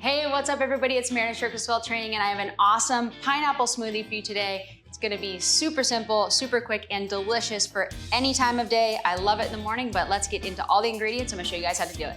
Hey, what's up everybody? It's Meredith with Svelte Training and I have an awesome pineapple smoothie for you today. It's gonna be super simple, super quick, and delicious for any time of day. I love it in the morning, but let's get into all the ingredients. I'm gonna show you guys how to do it.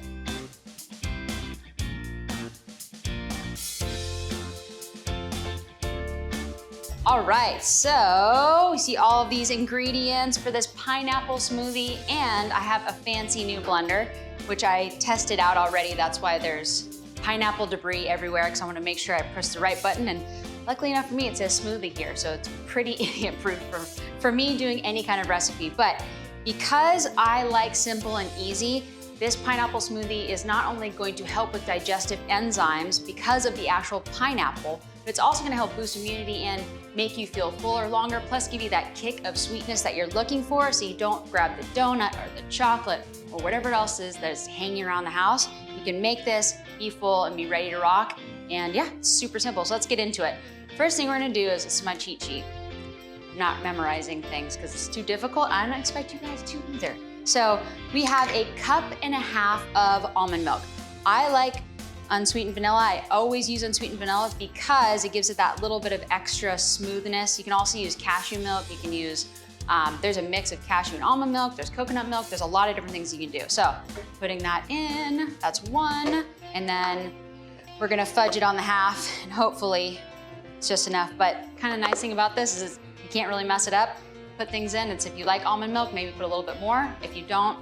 All right, so we see all of these ingredients for this pineapple smoothie, and I have a fancy new blender, which I tested out already. That's why there's pineapple debris everywhere, because I want to make sure I press the right button. And luckily enough for me, it says smoothie here, so it's pretty idiot-proof for me doing any kind of recipe. But because I like simple and easy, this pineapple smoothie is not only going to help with digestive enzymes because of the actual pineapple, but it's also going to help boost immunity and make you feel fuller longer, plus give you that kick of sweetness that you're looking for, so you don't grab the donut or the chocolate or whatever else is that's hanging around the house. You can make this, be full, and be ready to rock. And yeah, it's super simple, so let's get into it. First thing we're gonna do is, this is my cheat sheet. I'm not memorizing things because it's too difficult. I don't expect you guys to either. So we have 1.5 cups of almond milk. I like unsweetened vanilla. I always use unsweetened vanilla because it gives it that little bit of extra smoothness. You can also use cashew milk. You can use, there's a mix of cashew and almond milk. There's coconut milk. There's a lot of different things you can do. So putting that in, that's 1. And then we're gonna fudge it on the half, and hopefully it's just enough. But kind of nice thing about this is you can't really mess it up. Put things in. It's if you like almond milk, maybe put a little bit more. If you don't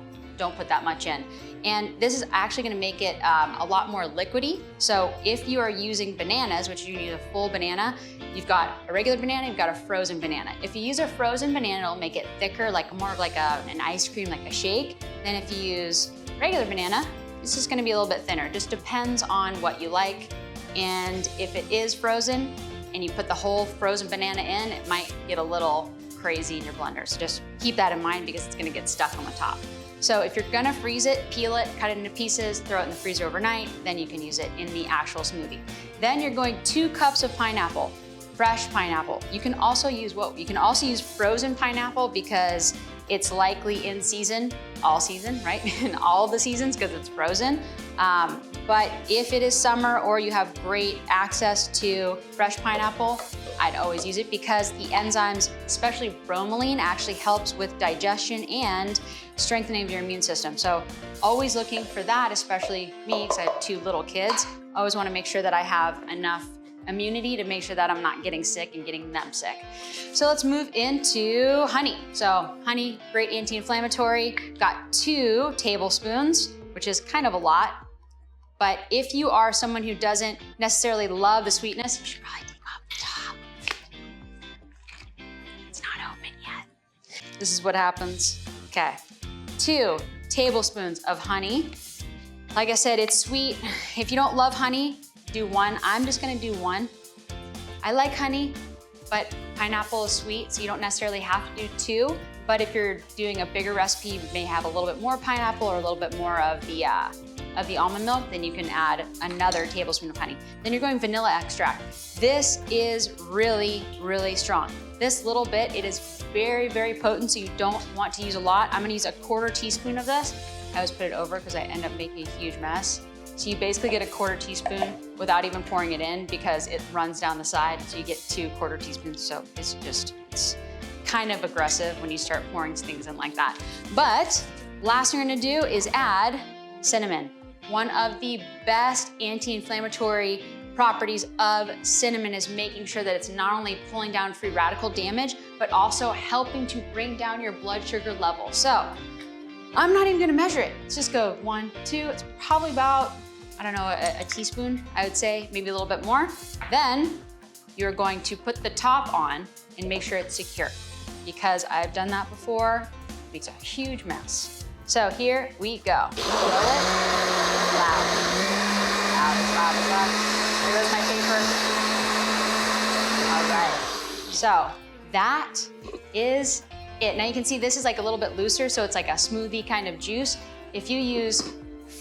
put that much in. And this is actually gonna make it a lot more liquidy. So if you are using bananas, which you need a full banana, you've got a regular banana, you've got a frozen banana. If you use a frozen banana, it'll make it thicker, like more of like an ice cream, like a shake. Then if you use regular banana, it's just gonna be a little bit thinner. It just depends on what you like. And if it is frozen and you put the whole frozen banana in, it might get a little crazy in your blender. So just keep that in mind because it's gonna get stuck on the top. So if you're gonna freeze it, peel it, cut it into pieces, throw it in the freezer overnight, then you can use it in the actual smoothie. Then you're going 2 cups of pineapple, fresh pineapple. You can also use frozen pineapple because it's likely in season, all season, right? In all the seasons because it's frozen. But if it is summer or you have great access to fresh pineapple, I'd always use it because the enzymes, especially bromelain, actually helps with digestion and strengthening of your immune system. So always looking for that, especially me, because I have 2 little kids. I always want to make sure that I have enough immunity to make sure that I'm not getting sick and getting them sick. So let's move into honey. So honey, great anti-inflammatory. Got 2 tablespoons, which is kind of a lot. But if you are someone who doesn't necessarily love the sweetness, you should probably take off the top. It's not open yet. This is what happens. Okay, 2 tablespoons of honey. Like I said, it's sweet. If you don't love honey, do 1. I'm just gonna do 1. I like honey, but pineapple is sweet, so you don't necessarily have to do 2. But if you're doing a bigger recipe, you may have a little bit more pineapple or a little bit more of the almond milk, then you can add another tablespoon of honey. Then you're going vanilla extract. This is really, really strong. This little bit, it is very, very potent, so you don't want to use a lot. I'm gonna use a 1/4 teaspoon of this. I always put it over because I end up making a huge mess. So you basically get a 1/4 teaspoon without even pouring it in because it runs down the side. So you get 2 1/4 teaspoons. So it's kind of aggressive when you start pouring things in like that. But last thing we're gonna do is add cinnamon. One of the best anti-inflammatory properties of cinnamon is making sure that it's not only pulling down free radical damage, but also helping to bring down your blood sugar level. So I'm not even gonna measure it. Let's just go 1, 2, it's probably about, I don't know, a teaspoon, I would say, maybe a little bit more. Then you're going to put the top on and make sure it's secure because I've done that before. It makes a huge mess. So here we go. Roll it. Loud. Loud, loud, loud. There goes my paper. All right. So that is it. Now you can see this is like a little bit looser, so it's like a smoothie kind of juice. If you use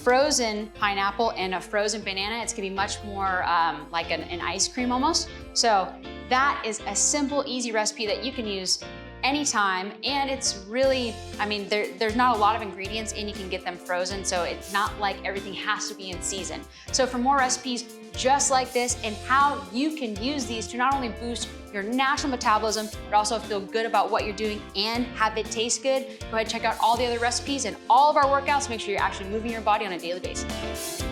frozen pineapple and a frozen banana, it's gonna be much more like an ice cream almost. So that is a simple, easy recipe that you can use anytime, and it's really, I mean, there's not a lot of ingredients and you can get them frozen, so it's not like everything has to be in season. So for more recipes just like this and how you can use these to not only boost your natural metabolism, but also feel good about what you're doing and have it taste good, go ahead and check out all the other recipes and all of our workouts. Make sure you're actually moving your body on a daily basis.